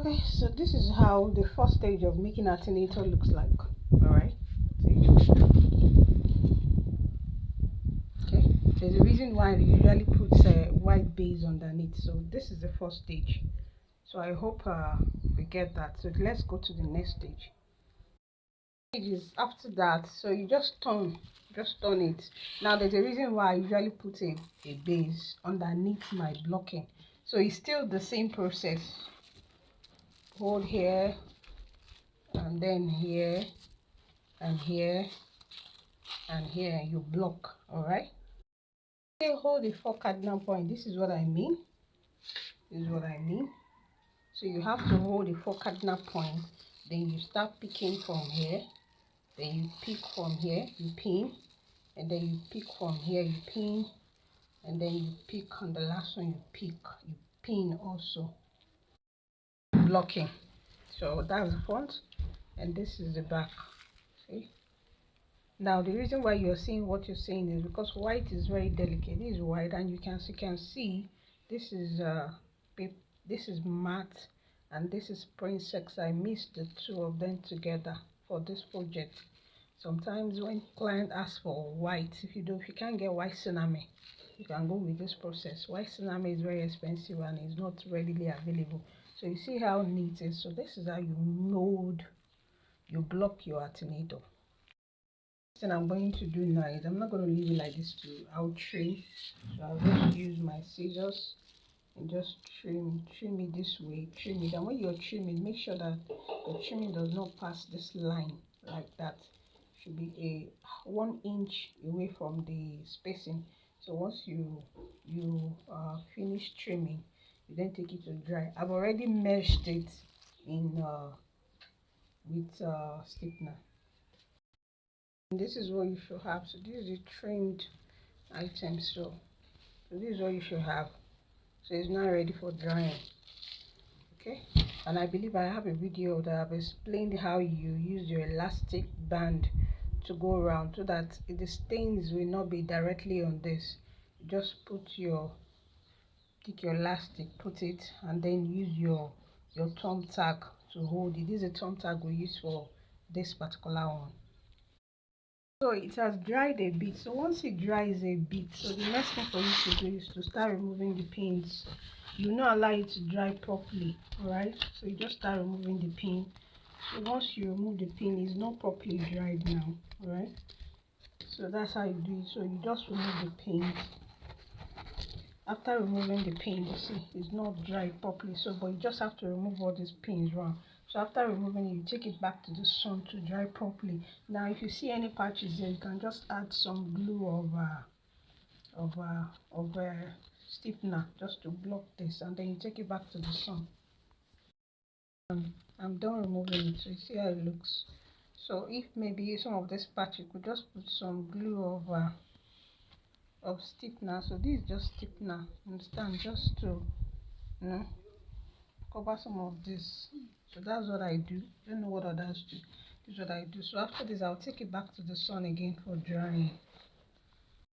Okay, so this is how the first stage of making Hatinator looks like. Alright, okay, there's a reason why we usually put white base underneath. So this is the first stage. So I hope we get that. So let's go to the next stage. Is after that, so you just turn it. Now there's a reason why I usually put a base underneath my blocking. So it's still the same process. Hold here, and then here, and here, and here, you block. All right, hold the 4 cardinal point. This is what I mean. So you have to hold the 4 cardinal point, then you start picking from here, then you pick from here, you pin, and then you pick from here, you pin, and then you pick on the last one, you pin also, blocking. So that's the front, and this is the back. See, now the reason why you're seeing what you're seeing is because white is very delicate. This is white, and you can see this is matte and this is princess. I mixed the two of them together for this project. Sometimes when client asks for white, if you can't get white cinnamon, you can go with this process. White cinnamon is very expensive and is not readily available. So you see how neat it is. So this is how you block your Hatinator. Thing I'm going to do now is I'm not going to leave it like this I'll trim. So I'll just use my scissors and just trim it this way, trim it. And when you're trimming, make sure that the trimming does not pass this line like that. Should be a 1 inch away from the spacing. So once you finish trimming, you then take it to dry. I've already meshed it in with stiffener. And this is what you should have. So this is the trimmed item. So this is what you should have. So it's now ready for drying. Okay, and I believe I have a video that I've explained how you use your elastic band to go around so that the stains will not be directly on this. You just take your elastic, put it, and then use your thumb tag to hold it. This is a thumb tag we use for this particular one. So it has dried a bit. So once it dries a bit, so the next thing for you to do is to start removing the pins. You will not allow it to dry properly, alright? So you just start removing the pin. So once you remove the pin, it's not properly dried now, alright? So that's how you do it. So you just remove the pins. After removing the pin, you see it's not dried properly. So but you just have to remove all these pins around. So after removing it, you take it back to the sun to dry properly. Now if you see any patches there, you can just add some glue of stiffener just to block this, and then you take it back to the sun. I'm done removing it, so you see how it looks. So if maybe some of this patch, you could just put some glue of stiffener. So this is just stiffener, understand, just to cover some of this. So that's what I do. I don't know what others do. This is what I do. So after this, I'll take it back to the sun again for drying.